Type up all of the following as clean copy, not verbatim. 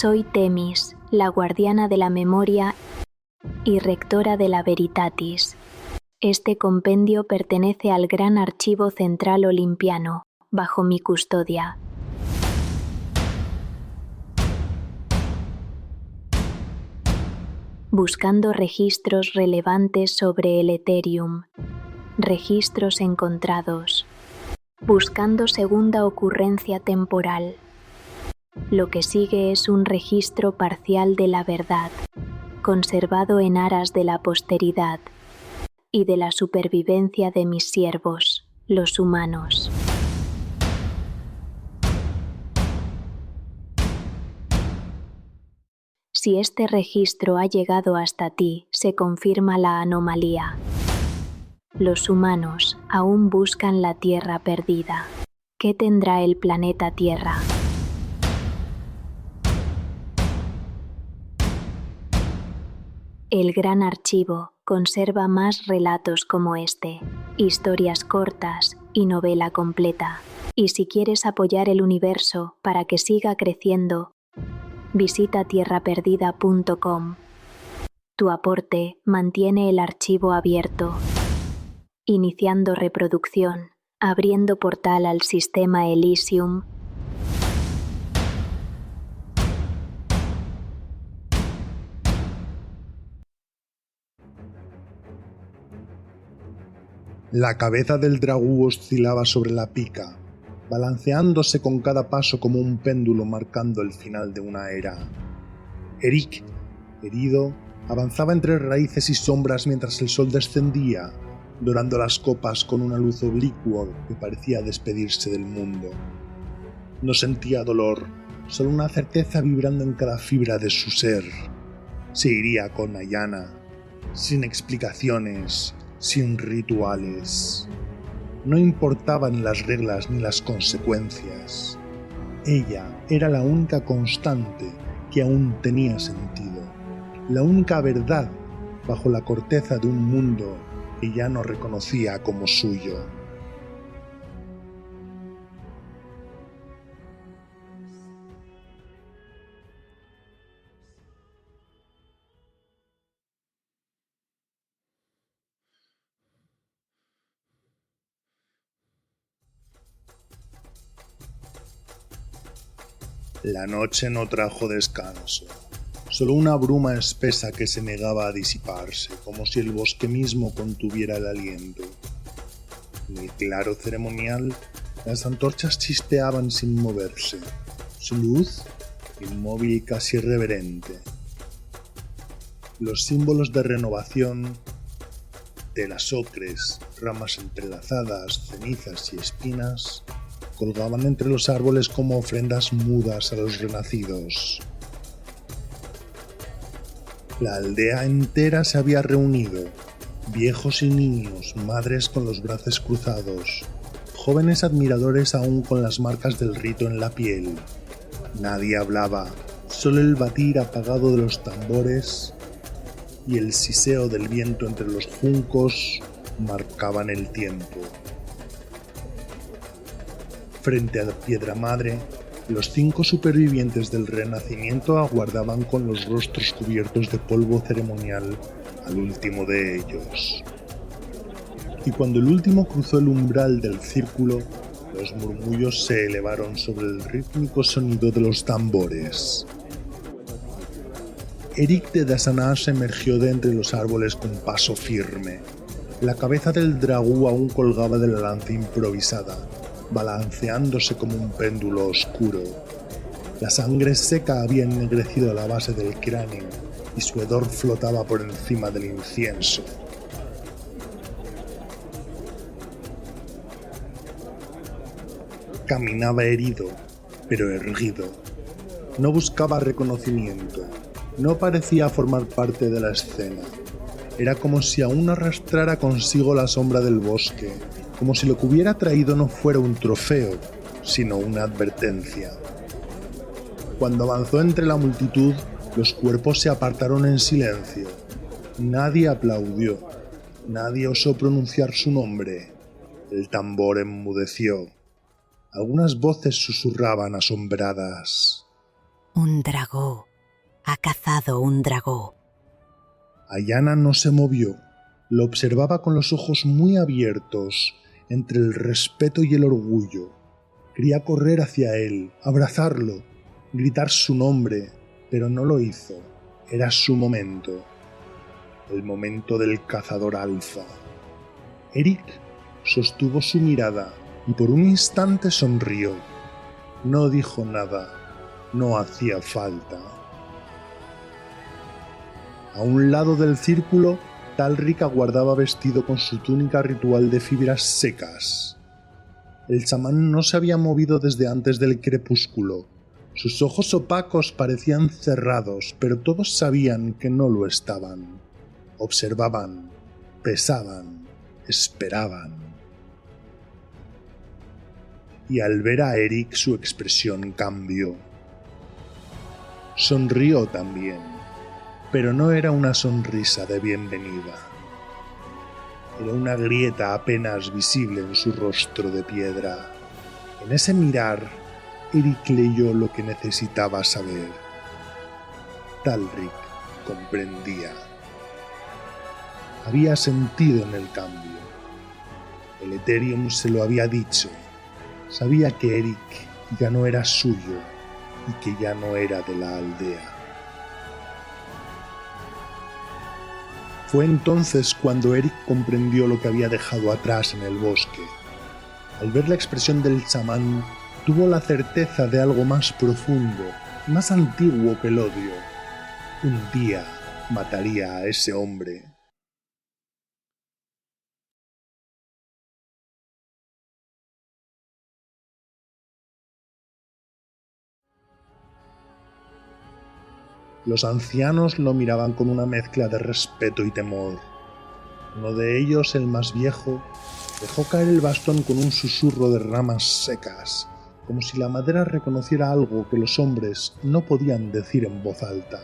Soy Temis, la guardiana de la memoria y rectora de la Veritatis. Este compendio pertenece al Gran Archivo Central Olimpiano, bajo mi custodia. Buscando registros relevantes sobre el Ethereum. Registros encontrados. Buscando segunda ocurrencia temporal. Lo que sigue es un registro parcial de la verdad, conservado en aras de la posteridad y de la supervivencia de mis siervos, los humanos. Si este registro ha llegado hasta ti, se confirma la anomalía. Los humanos aún buscan la Tierra perdida. ¿Qué tendrá el planeta Tierra? El Gran Archivo conserva más relatos como este, historias cortas y novela completa. Y si quieres apoyar el universo para que siga creciendo, visita tierraperdida.com. Tu aporte mantiene el archivo abierto, iniciando reproducción, abriendo portal al sistema Elysium. La cabeza del dragú oscilaba sobre la pica, balanceándose con cada paso como un péndulo marcando el final de una era. Eric, herido, avanzaba entre raíces y sombras mientras el sol descendía, dorando las copas con una luz oblicua que parecía despedirse del mundo. No sentía dolor, solo una certeza vibrando en cada fibra de su ser. Se iría con Ayana, sin explicaciones, sin rituales. No importaban las reglas ni las consecuencias. Ella era la única constante que aún tenía sentido, la única verdad bajo la corteza de un mundo que ya no reconocía como suyo. La noche no trajo descanso, solo una bruma espesa que se negaba a disiparse, como si el bosque mismo contuviera el aliento. En el claro ceremonial, las antorchas chispeaban sin moverse, su luz inmóvil y casi irreverente. Los símbolos de renovación, telas ocres, ramas entrelazadas, cenizas y espinas, colgaban entre los árboles como ofrendas mudas a los renacidos. La aldea entera se había reunido, viejos y niños, madres con los brazos cruzados, jóvenes admiradores aún con las marcas del rito en la piel. Nadie hablaba, solo el batir apagado de los tambores y el siseo del viento entre los juncos marcaban el tiempo. Frente a la piedra madre, los 5 supervivientes del Renacimiento aguardaban con los rostros cubiertos de polvo ceremonial al último de ellos. Y cuando el último cruzó el umbral del círculo, los murmullos se elevaron sobre el rítmico sonido de los tambores. Eric de Dasanas emergió de entre los árboles con paso firme. La cabeza del dragú aún colgaba de la lanza improvisada, balanceándose como un péndulo oscuro. La sangre seca había ennegrecido la base del cráneo y su hedor flotaba por encima del incienso. Caminaba herido, pero erguido. No buscaba reconocimiento, no parecía formar parte de la escena. Era como si aún arrastrara consigo la sombra del bosque, como si lo que hubiera traído no fuera un trofeo, sino una advertencia. Cuando avanzó entre la multitud, los cuerpos se apartaron en silencio. Nadie aplaudió, nadie osó pronunciar su nombre. El tambor enmudeció. Algunas voces susurraban asombradas. Un dragó. Ha cazado un dragó. Ayanna no se movió. Lo observaba con los ojos muy abiertos, entre el respeto y el orgullo. Quería correr hacia él, abrazarlo, gritar su nombre, pero no lo hizo. Era su momento. El momento del cazador alfa. Eric sostuvo su mirada y por un instante sonrió. No dijo nada. No hacía falta. A un lado del círculo, Talrik aguardaba vestido con su túnica ritual de fibras secas. El chamán no se había movido desde antes del crepúsculo. Sus ojos opacos parecían cerrados, pero todos sabían que no lo estaban. Observaban, pesaban, esperaban. Y al ver a Eric su expresión cambió. Sonrió también, pero no era una sonrisa de bienvenida. Era una grieta apenas visible en su rostro de piedra. En ese mirar, Eric leyó lo que necesitaba saber. Talrik comprendía. Había sentido en el cambio. El Ethereum se lo había dicho. Sabía que Eric ya no era suyo y que ya no era de la aldea. Fue entonces cuando Eric comprendió lo que había dejado atrás en el bosque. Al ver la expresión del chamán, tuvo la certeza de algo más profundo, más antiguo que el odio. Un día mataría a ese hombre. Los ancianos lo miraban con una mezcla de respeto y temor. Uno de ellos, el más viejo, dejó caer el bastón con un susurro de ramas secas, como si la madera reconociera algo que los hombres no podían decir en voz alta.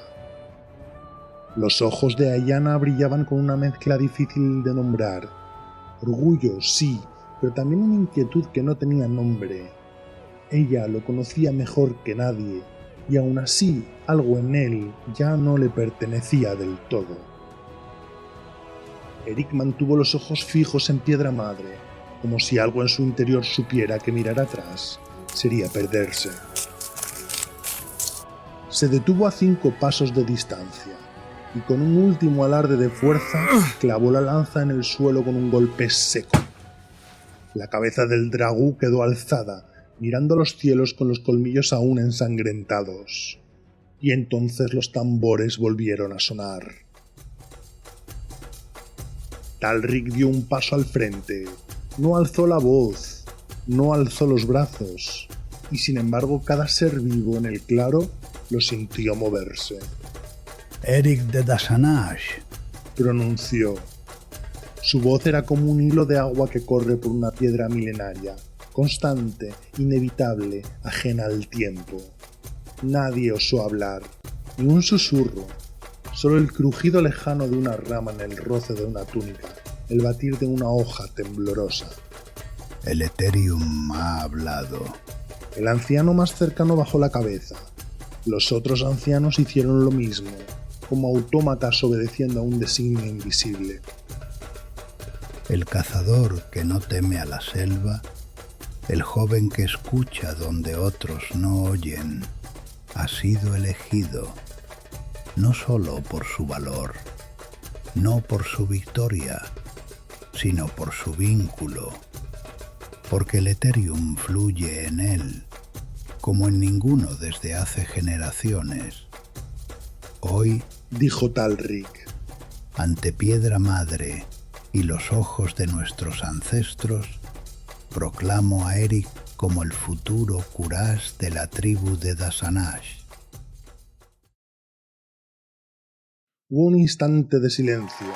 Los ojos de Ayanna brillaban con una mezcla difícil de nombrar. Orgullo, sí, pero también una inquietud que no tenía nombre. Ella lo conocía mejor que nadie, y aún así algo en él ya no le pertenecía del todo. Eric mantuvo los ojos fijos en Piedra Madre, como si algo en su interior supiera que mirar atrás sería perderse. Se detuvo a 5 pasos de distancia, y con un último alarde de fuerza clavó la lanza en el suelo con un golpe seco. La cabeza del dragú quedó alzada, mirando los cielos con los colmillos aún ensangrentados. Y entonces los tambores volvieron a sonar. Talrik dio un paso al frente, no alzó la voz, no alzó los brazos, y sin embargo cada ser vivo en el claro lo sintió moverse. Eric de Dasanash, pronunció. Su voz era como un hilo de agua que corre por una piedra milenaria, constante, inevitable, ajena al tiempo. Nadie osó hablar, ni un susurro, solo el crujido lejano de una rama en el roce de una túnica, el batir de una hoja temblorosa. El Ethereum ha hablado. El anciano más cercano bajó la cabeza. Los otros ancianos hicieron lo mismo, como autómatas obedeciendo a un designio invisible. El cazador que no teme a la selva, el joven que escucha donde otros no oyen, ha sido elegido, no solo por su valor, no por su victoria, sino por su vínculo, porque el Ethereum fluye en él, como en ninguno desde hace generaciones. Hoy, dijo Talrik, ante Piedra Madre y los ojos de nuestros ancestros, proclamo a Eric como el futuro Kurash de la tribu de Dasanash. Hubo un instante de silencio.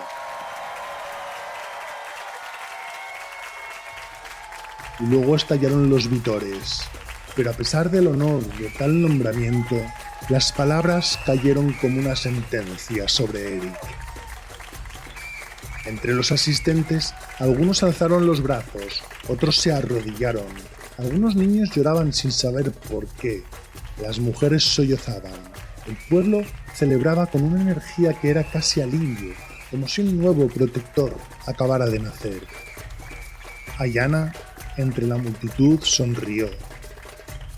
Y luego estallaron los vítores, pero a pesar del honor de tal nombramiento, las palabras cayeron como una sentencia sobre Eric. Entre los asistentes, algunos alzaron los brazos, otros se arrodillaron, algunos niños lloraban sin saber por qué, Las mujeres sollozaban. El pueblo celebraba con una energía que era casi alivio, como si un nuevo protector acabara de nacer. Ayanna, entre la multitud, sonrió.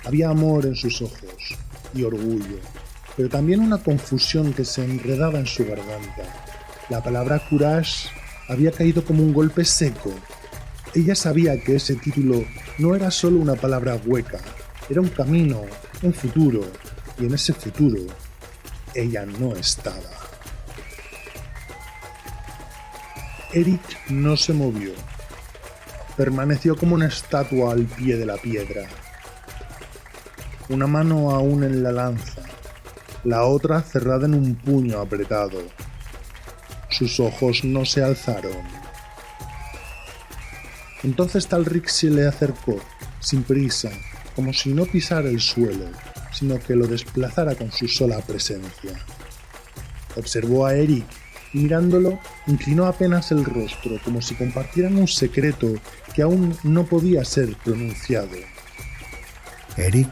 Había amor en sus ojos y orgullo, pero también una confusión que se enredaba en su garganta. La palabra courage había caído como un golpe seco. Ella sabía que ese título no era solo una palabra hueca, era un camino, un futuro, y en ese futuro ella no estaba. Eric no se movió. Permaneció como una estatua al pie de la piedra. Una mano aún en la lanza, la otra cerrada en un puño apretado. Sus ojos no se alzaron. Entonces Talrik se le acercó, sin prisa, como si no pisara el suelo, sino que lo desplazara con su sola presencia. Observó a Eric y mirándolo, inclinó apenas el rostro, como si compartieran un secreto que aún no podía ser pronunciado. Eric,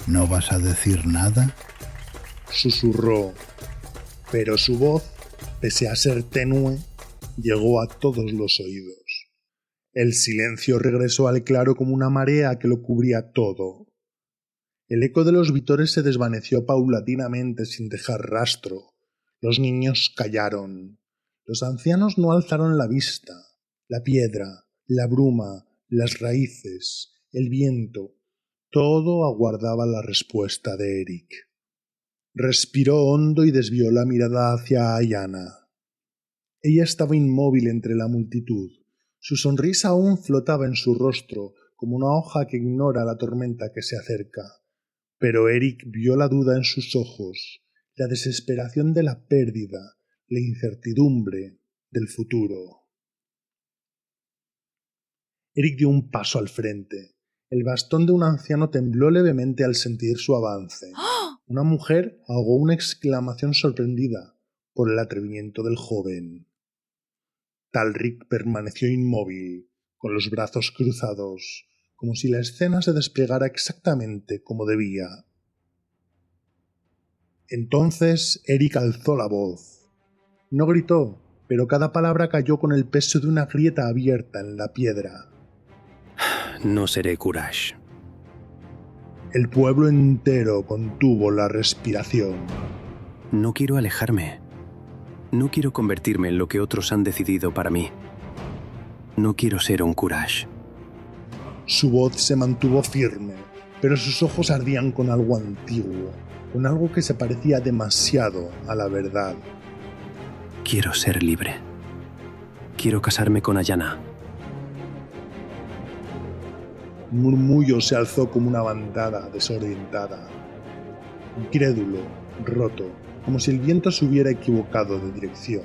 ¿no vas a decir nada? Susurró, pero su voz, pese a ser tenue, llegó a todos los oídos. El silencio regresó al claro como una marea que lo cubría todo. El eco de los vítores se desvaneció paulatinamente sin dejar rastro. Los niños callaron. Los ancianos no alzaron la vista. La piedra, la bruma, las raíces, el viento, todo aguardaba la respuesta de Eric. Respiró hondo y desvió la mirada hacia Ayanna. Ella estaba inmóvil entre la multitud. Su sonrisa aún flotaba en su rostro, como una hoja que ignora la tormenta que se acerca. Pero Eric vio la duda en sus ojos, la desesperación de la pérdida, la incertidumbre del futuro. Eric dio un paso al frente. El bastón de un anciano tembló levemente al sentir su avance. Una mujer ahogó una exclamación sorprendida por el atrevimiento del joven. Talrik permaneció inmóvil, con los brazos cruzados, como si la escena se desplegara exactamente como debía. Entonces Eric alzó la voz. No gritó, pero cada palabra cayó con el peso de una grieta abierta en la piedra. No seré courage. El pueblo entero contuvo la respiración. No quiero alejarme. No quiero convertirme en lo que otros han decidido para mí. No quiero ser un courage. Su voz se mantuvo firme, pero sus ojos ardían con algo antiguo, con algo que se parecía demasiado a la verdad. Quiero ser libre. Quiero casarme con Ayanna. Un murmullo se alzó como una bandada desorientada. Incrédulo, roto, como si el viento se hubiera equivocado de dirección.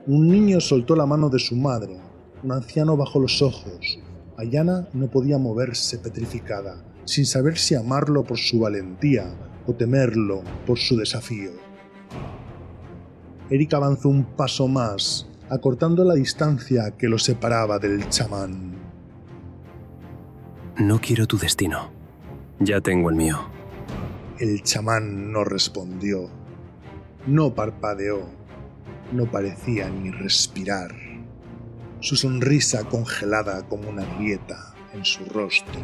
Un niño soltó la mano de su madre, un anciano bajó los ojos. Ayanna no podía moverse petrificada, sin saber si amarlo por su valentía o temerlo por su desafío. Eric avanzó un paso más, acortando la distancia que lo separaba del chamán. No quiero tu destino. Ya tengo el mío. El chamán no respondió, no parpadeó, no parecía ni respirar. Su sonrisa congelada como una grieta en su rostro.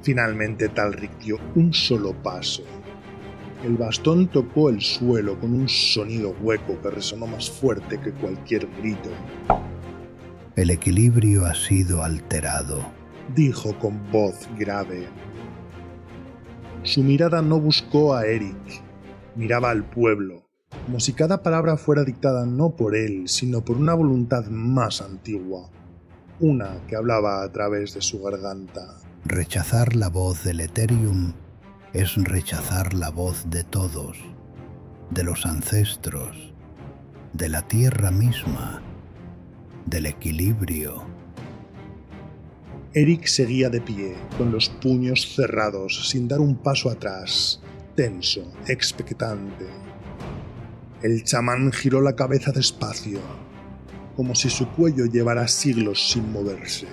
Finalmente Talrik dio un solo paso. El bastón tocó el suelo con un sonido hueco que resonó más fuerte que cualquier grito. El equilibrio ha sido alterado, dijo con voz grave. Su mirada no buscó a Eric, miraba al pueblo, como si cada palabra fuera dictada no por él, sino por una voluntad más antigua, una que hablaba a través de su garganta. Rechazar la voz del Ethereum es rechazar la voz de todos, de los ancestros, de la tierra misma, del equilibrio. Eric seguía de pie, con los puños cerrados, sin dar un paso atrás, tenso, expectante. El chamán giró la cabeza despacio, como si su cuello llevara siglos sin moverse.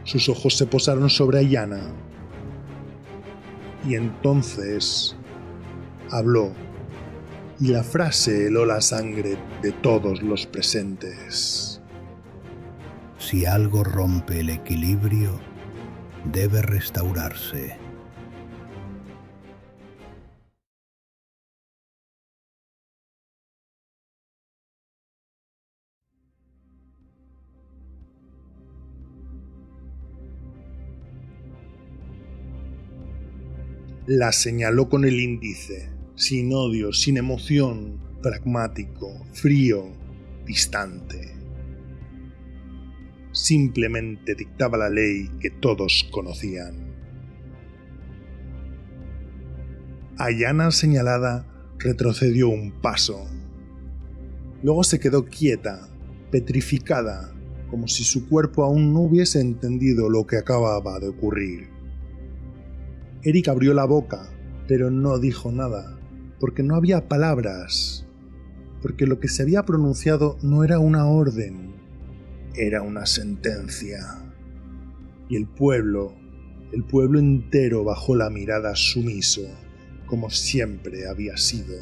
Sus ojos se posaron sobre Ayanna. Y entonces habló, y la frase heló la sangre de todos los presentes. Si algo rompe el equilibrio, debe restaurarse. La señaló con el índice, sin odio, sin emoción, pragmático, frío, distante. Simplemente dictaba la ley que todos conocían. Ayanna, señalada, retrocedió un paso. Luego se quedó quieta, petrificada, como si su cuerpo aún no hubiese entendido lo que acababa de ocurrir. Eric abrió la boca, pero no dijo nada, porque no había palabras, porque lo que se había pronunciado no era una orden, era una sentencia. Y el pueblo entero bajó la mirada sumiso, como siempre había sido.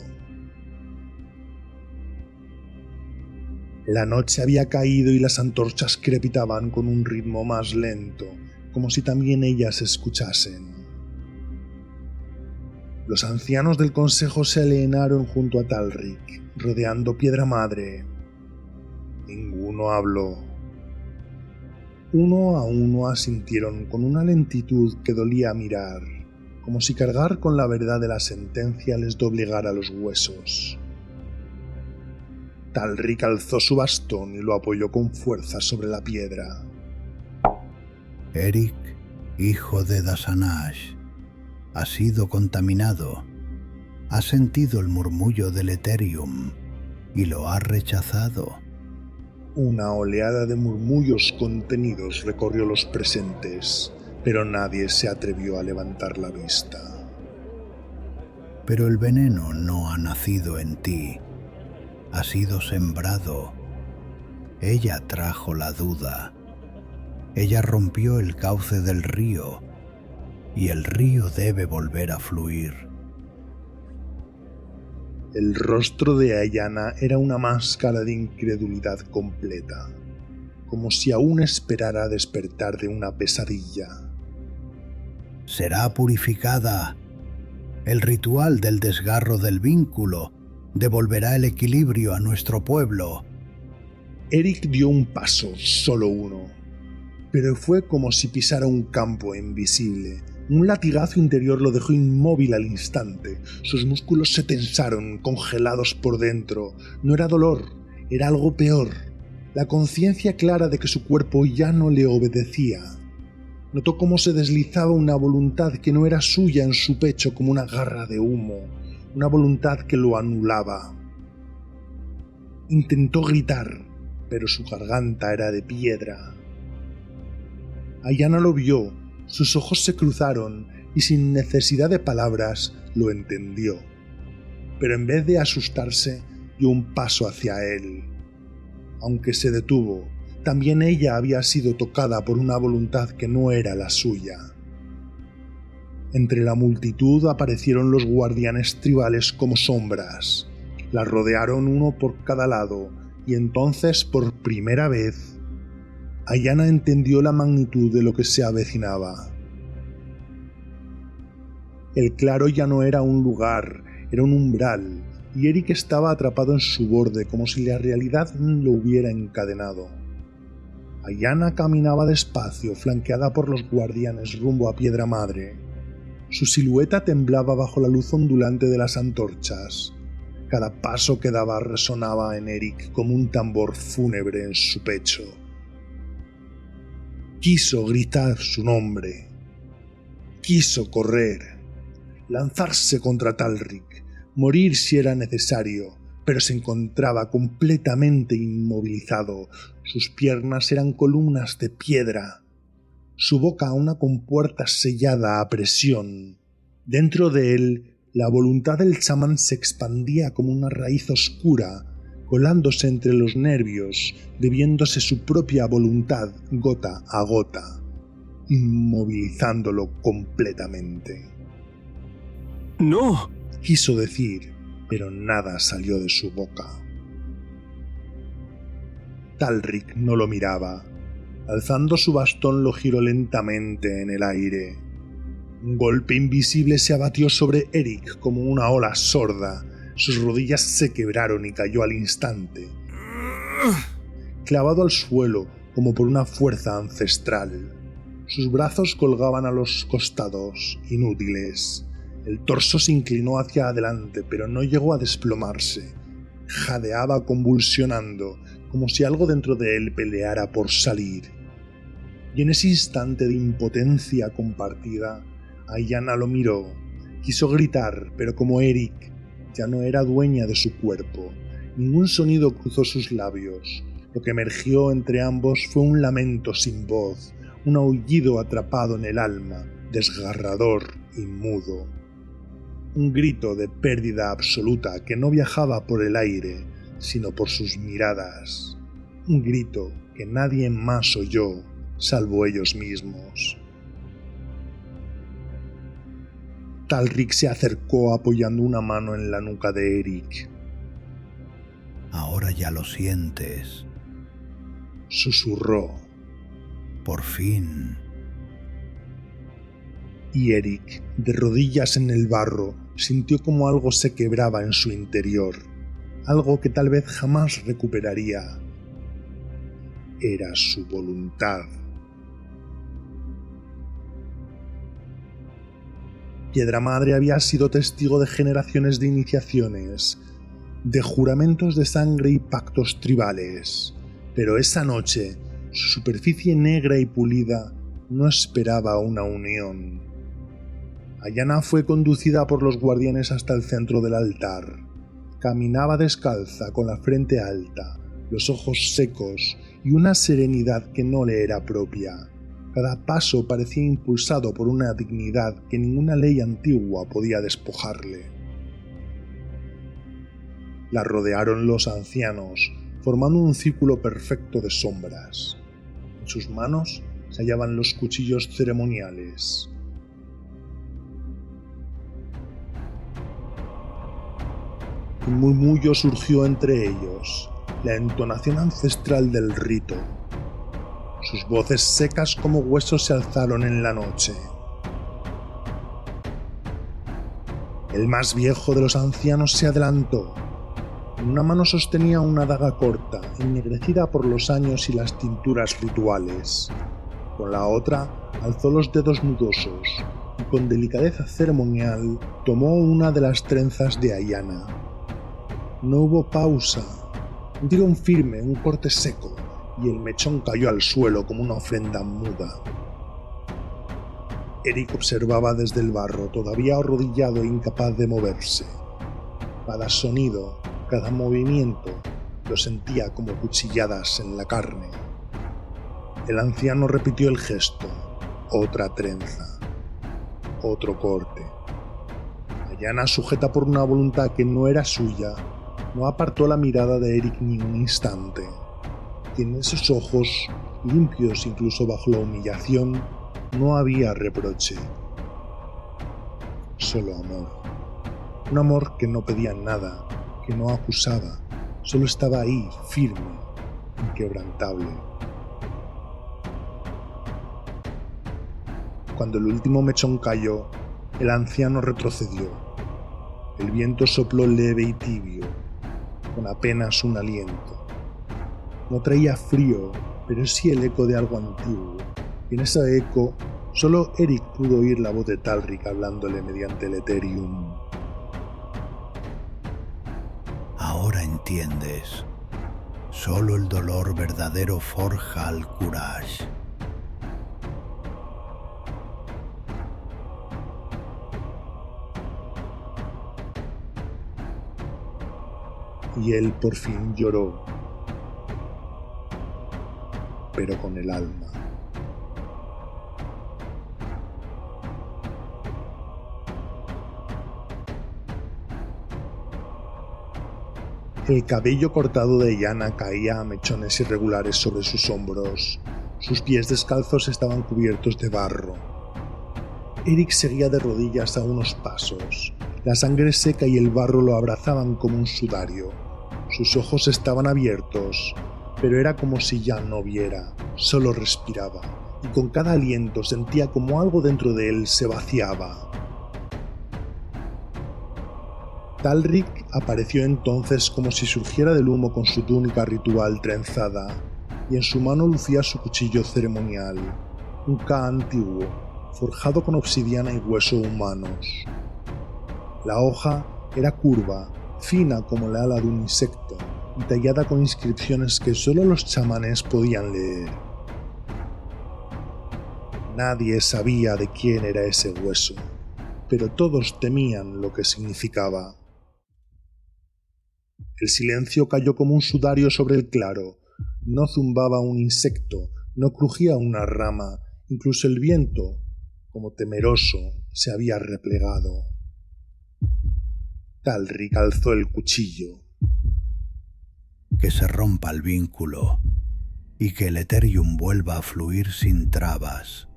La noche había caído y las antorchas crepitaban con un ritmo más lento, como si también ellas escuchasen. Los ancianos del consejo se alienaron junto a Talric, rodeando Piedra Madre. Ninguno habló. Uno a uno asintieron con una lentitud que dolía mirar, como si cargar con la verdad de la sentencia les doblegara los huesos. Talric alzó su bastón y lo apoyó con fuerza sobre la piedra. Eric, hijo de Dasanash, ha sido contaminado, ha sentido el murmullo del Ethereum y lo ha rechazado. Una oleada de murmullos contenidos recorrió los presentes, pero nadie se atrevió a levantar la vista. Pero el veneno no ha nacido en ti, ha sido sembrado. Ella trajo la duda. Ella rompió el cauce del río, y el río debe volver a fluir. El rostro de Ayanna era una máscara de incredulidad completa, como si aún esperara despertar de una pesadilla. Será purificada. El ritual del desgarro del vínculo devolverá el equilibrio a nuestro pueblo. Eric dio un paso, solo uno, pero fue como si pisara un campo invisible. Un latigazo interior lo dejó inmóvil al instante. Sus músculos se tensaron, congelados por dentro. No era dolor, era algo peor. La conciencia clara de que su cuerpo ya no le obedecía. Notó cómo se deslizaba una voluntad que no era suya en su pecho como una garra de humo, una voluntad que lo anulaba. Intentó gritar, pero su garganta era de piedra. Ayanna lo vio. Sus ojos se cruzaron y sin necesidad de palabras lo entendió. Pero en vez de asustarse, dio un paso hacia él. Aunque se detuvo, también ella había sido tocada por una voluntad que no era la suya. Entre la multitud aparecieron los guardianes tribales como sombras. La rodearon uno por cada lado y entonces, por primera vez, Ayanna entendió la magnitud de lo que se avecinaba. El claro ya no era un lugar, era un umbral, y Eric estaba atrapado en su borde como si la realidad lo hubiera encadenado. Ayanna caminaba despacio, flanqueada por los guardianes rumbo a Piedra Madre. Su silueta temblaba bajo la luz ondulante de las antorchas. Cada paso que daba resonaba en Eric como un tambor fúnebre en su pecho. Quiso gritar su nombre, quiso correr, lanzarse contra Talric, morir si era necesario, pero se encontraba completamente inmovilizado. Sus piernas eran columnas de piedra, su boca una compuerta sellada a presión. Dentro de él, la voluntad del chamán se expandía como una raíz oscura, colándose entre los nervios, bebiéndose su propia voluntad gota a gota, inmovilizándolo completamente. ¡No! quiso decir, pero nada salió de su boca. Talrik no lo miraba. Alzando su bastón lo giró lentamente en el aire. Un golpe invisible se abatió sobre Eric como una ola sorda. Sus rodillas se quebraron y cayó al instante, clavado al suelo como por una fuerza ancestral. Sus brazos colgaban a los costados, inútiles. El torso se inclinó hacia adelante, pero no llegó a desplomarse. Jadeaba convulsionando, como si algo dentro de él peleara por salir. Y en ese instante de impotencia compartida, Ayanna lo miró. Quiso gritar, pero como Eric ya no era dueña de su cuerpo, ningún sonido cruzó sus labios. Lo que emergió entre ambos fue un lamento sin voz, un aullido atrapado en el alma, desgarrador y mudo. Un grito de pérdida absoluta que no viajaba por el aire, sino por sus miradas. Un grito que nadie más oyó, salvo ellos mismos. Talrik se acercó apoyando una mano en la nuca de Eric. Ahora ya lo sientes. Susurró. Por fin. Y Eric, de rodillas en el barro, sintió como algo se quebraba en su interior, algo que tal vez jamás recuperaría. Era su voluntad. Piedra Madre había sido testigo de generaciones de iniciaciones, de juramentos de sangre y pactos tribales, pero esa noche su superficie negra y pulida no esperaba una unión. Ayanna fue conducida por los guardianes hasta el centro del altar. Caminaba descalza, con la frente alta, los ojos secos y una serenidad que no le era propia. Cada paso parecía impulsado por una dignidad que ninguna ley antigua podía despojarle. La rodearon los ancianos, formando un círculo perfecto de sombras. En sus manos se hallaban los cuchillos ceremoniales. Un murmullo surgió entre ellos, la entonación ancestral del rito. Sus voces secas como huesos se alzaron en la noche. El más viejo de los ancianos se adelantó. En una mano sostenía una daga corta, ennegrecida por los años y las tinturas rituales. Con la otra alzó los dedos nudosos y con delicadeza ceremonial tomó una de las trenzas de Ayanna. No hubo pausa, un tirón firme, un corte seco, y el mechón cayó al suelo como una ofrenda muda. Eric observaba desde el barro, todavía arrodillado e incapaz de moverse. Cada sonido, cada movimiento, lo sentía como cuchilladas en la carne. El anciano repitió el gesto, otra trenza, otro corte. Ayanna, sujeta por una voluntad que no era suya, no apartó la mirada de Eric ni un instante. Y en esos ojos, limpios incluso bajo la humillación, no había reproche. Solo amor. Un amor que no pedía nada, que no acusaba, solo estaba ahí, firme, inquebrantable. Cuando el último mechón cayó, el anciano retrocedió. El viento sopló leve y tibio, con apenas un aliento. No traía frío, pero sí el eco de algo antiguo. Y en ese eco, solo Eric pudo oír la voz de Talrik hablándole mediante el Ethereum. Ahora entiendes. Solo el dolor verdadero forja al courage. Y él por fin lloró, pero con el alma. El cabello cortado de Ayanna caía a mechones irregulares sobre sus hombros. Sus pies descalzos estaban cubiertos de barro. Eric seguía de rodillas a unos pasos. La sangre seca y el barro lo abrazaban como un sudario. Sus ojos estaban abiertos, pero era como si ya no viera, solo respiraba, y con cada aliento sentía como algo dentro de él se vaciaba. Talrik apareció entonces como si surgiera del humo con su túnica ritual trenzada, y en su mano lucía su cuchillo ceremonial, un Ka antiguo, forjado con obsidiana y hueso humanos. La hoja era curva, fina como la ala de un insecto, y tallada con inscripciones que solo los chamanes podían leer. Nadie sabía de quién era ese hueso, pero todos temían lo que significaba. El silencio cayó como un sudario sobre el claro. No zumbaba un insecto, no crujía una rama, incluso el viento, como temeroso, se había replegado. Talrik alzó el cuchillo. Que se rompa el vínculo y que el Ethereum vuelva a fluir sin trabas.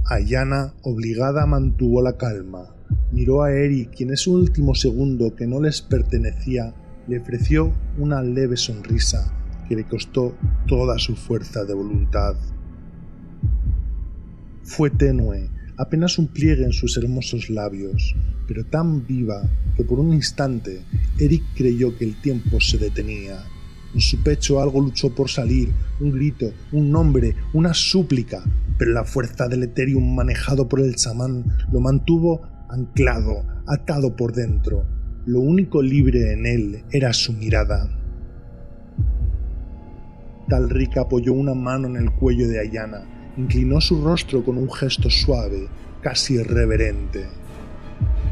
Ayanna, obligada, mantuvo la calma. Miró a Eric y en ese último segundo que no les pertenecía le ofreció una leve sonrisa que le costó toda su fuerza de voluntad. Fue tenue, apenas un pliegue en sus hermosos labios, pero tan viva que por un instante Eric creyó que el tiempo se detenía. En su pecho algo luchó por salir, un grito, un nombre, una súplica, pero la fuerza del Ethereum manejado por el chamán lo mantuvo anclado, atado por dentro. Lo único libre en él era su mirada. Talrik apoyó una mano en el cuello de Ayanna, inclinó su rostro con un gesto suave, casi irreverente,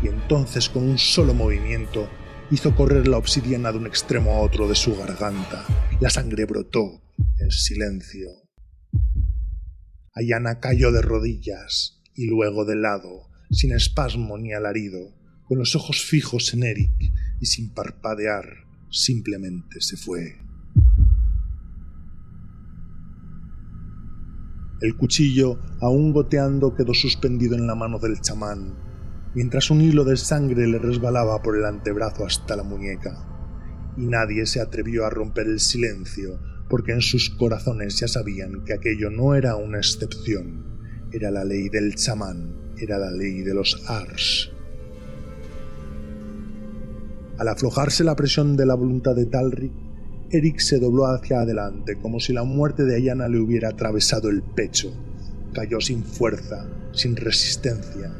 y entonces con un solo movimiento hizo correr la obsidiana de un extremo a otro de su garganta. La sangre brotó en silencio. Ayanna cayó de rodillas y luego de lado, sin espasmo ni alarido, con los ojos fijos en Eric y sin parpadear, simplemente se fue. El cuchillo, aún goteando, quedó suspendido en la mano del chamán, mientras un hilo de sangre le resbalaba por el antebrazo hasta la muñeca, y nadie se atrevió a romper el silencio, porque en sus corazones ya sabían que aquello no era una excepción, era la ley del chamán, era la ley de los Ars. Al aflojarse la presión de la voluntad de Talrik, Eric se dobló hacia adelante, como si la muerte de Ayanna le hubiera atravesado el pecho. Cayó sin fuerza, sin resistencia,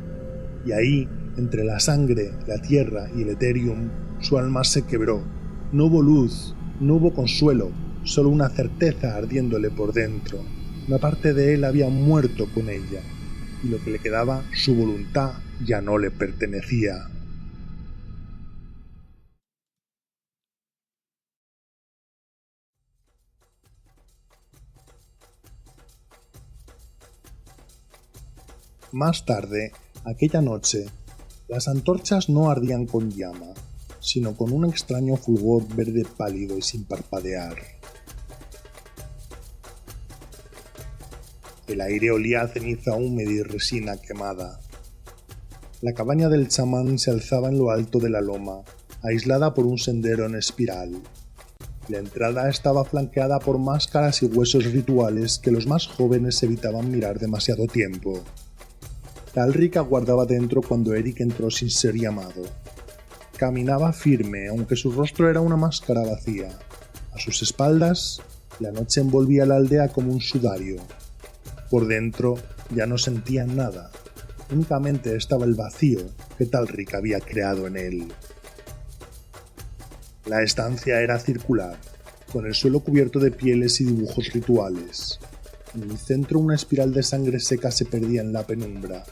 y ahí, entre la sangre, la tierra y el Ethereum, su alma se quebró. No hubo luz, no hubo consuelo, solo una certeza ardiéndole por dentro. Una parte de él había muerto con ella, y lo que le quedaba, su voluntad, ya no le pertenecía. Más tarde, aquella noche, las antorchas no ardían con llama, sino con un extraño fulgor verde pálido y sin parpadear. El aire olía a ceniza húmeda y resina quemada. La cabaña del chamán se alzaba en lo alto de la loma, aislada por un sendero en espiral. La entrada estaba flanqueada por máscaras y huesos rituales que los más jóvenes evitaban mirar demasiado tiempo. Talrik aguardaba dentro cuando Eric entró sin ser llamado. Caminaba firme, aunque su rostro era una máscara vacía. A sus espaldas, la noche envolvía la aldea como un sudario. Por dentro ya no sentía nada. Únicamente estaba el vacío que Talrik había creado en él. La estancia era circular, con el suelo cubierto de pieles y dibujos rituales. En el centro una espiral de sangre seca se perdía en la penumbra,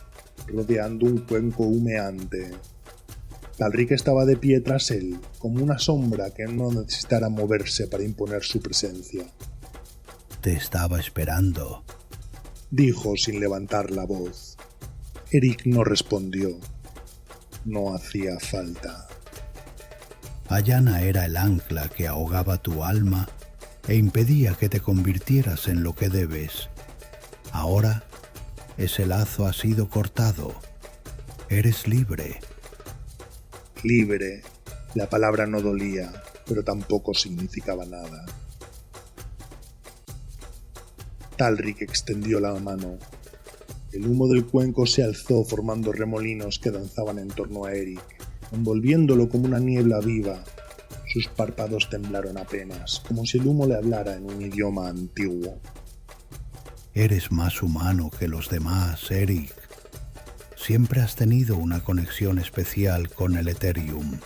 rodeando un cuenco humeante. Talrik estaba de pie tras él, como una sombra que no necesitara moverse para imponer su presencia. Te estaba esperando, dijo sin levantar la voz. Eric no respondió. No hacía falta. Ayanna era el ancla que ahogaba tu alma e impedía que te convirtieras en lo que debes. Ahora ese lazo ha sido cortado. Eres libre. Libre. La palabra no dolía, pero tampoco significaba nada. Talrik extendió la mano. El humo del cuenco se alzó formando remolinos que danzaban en torno a Eric, envolviéndolo como una niebla viva. Sus párpados temblaron apenas, como si el humo le hablara en un idioma antiguo. Eres más humano que los demás, Eric. Siempre has tenido una conexión especial con el Ethereum.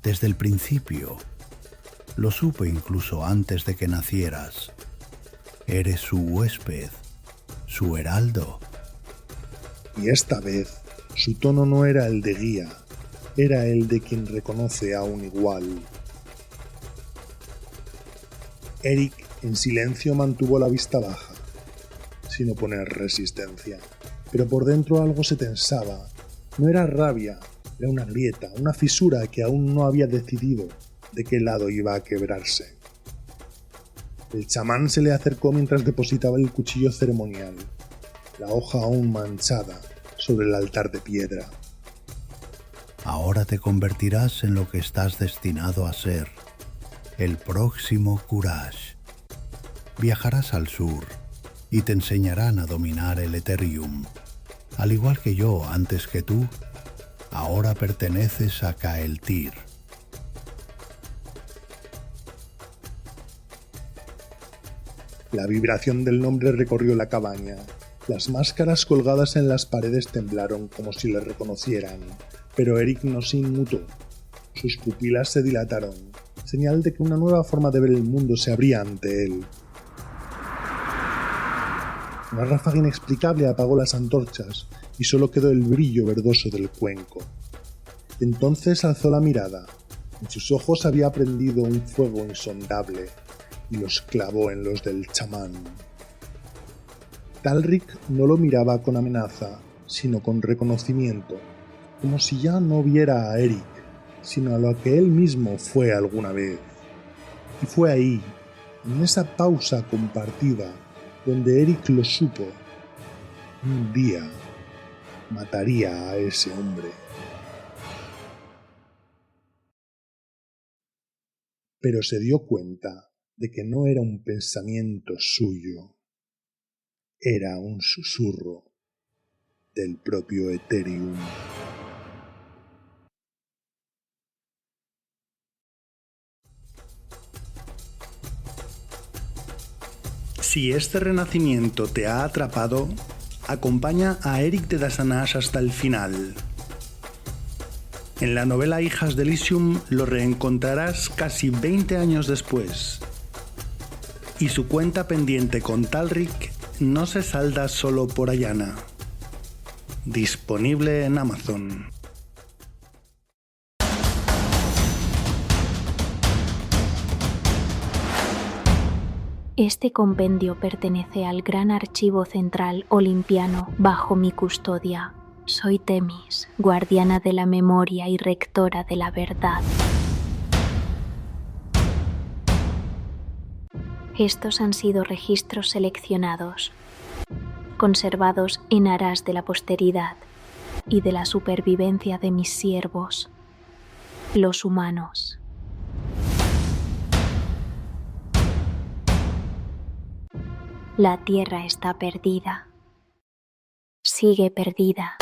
Desde el principio. Lo supe incluso antes de que nacieras. Eres su huésped, su heraldo. Y esta vez, su tono no era el de guía, era el de quien reconoce a un igual. Eric, en silencio, mantuvo la vista baja, sin oponer resistencia, pero por dentro algo se tensaba. No era rabia, era una grieta, una fisura que aún no había decidido de qué lado iba a quebrarse. El chamán se le acercó mientras depositaba el cuchillo ceremonial, la hoja aún manchada, sobre el altar de piedra. Ahora te convertirás en lo que estás destinado a ser, el próximo Courage. Viajarás al sur y te enseñarán a dominar el Ethereum. Al igual que yo antes que tú, ahora perteneces a Kael'thir. La vibración del nombre recorrió la cabaña. Las máscaras colgadas en las paredes temblaron como si le reconocieran, pero Eric no se inmutó. Sus pupilas se dilataron, señal de que una nueva forma de ver el mundo se abría ante él. Una ráfaga inexplicable apagó las antorchas y solo quedó el brillo verdoso del cuenco. Entonces alzó la mirada. En sus ojos había prendido un fuego insondable y los clavó en los del chamán. Talrik no lo miraba con amenaza, sino con reconocimiento, como si ya no viera a Eric, sino a lo que él mismo fue alguna vez. Y fue ahí, en esa pausa compartida, donde Eric lo supo. Un día mataría a ese hombre. Pero se dio cuenta de que no era un pensamiento suyo, era un susurro del propio Ethereum. Si este renacimiento te ha atrapado, acompaña a Eric de Dassanash hasta el final. En la novela Hijas de Elysium lo reencontrarás casi 20 años después. Y su cuenta pendiente con Talrik no se salda solo por Ayana. Disponible en Amazon. Este compendio pertenece al gran archivo central olimpiano bajo mi custodia. Soy Temis, guardiana de la memoria y rectora de la verdad. Estos han sido registros seleccionados, conservados en aras de la posteridad y de la supervivencia de mis siervos, los humanos. La tierra está perdida. Sigue perdida.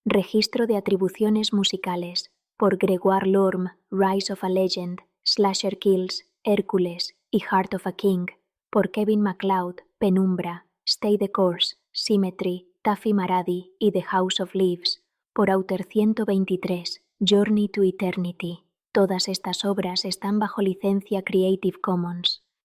Registro de atribuciones musicales por Gregoire Lorme, Rise of a Legend, Slasher Kills, Hércules y Heart of a King, por Kevin MacLeod, Penumbra, Stay the Course, Symmetry, Taffy Maradi y The House of Leaves, por Author 123, Journey to Eternity. Todas estas obras están bajo licencia Creative Commons.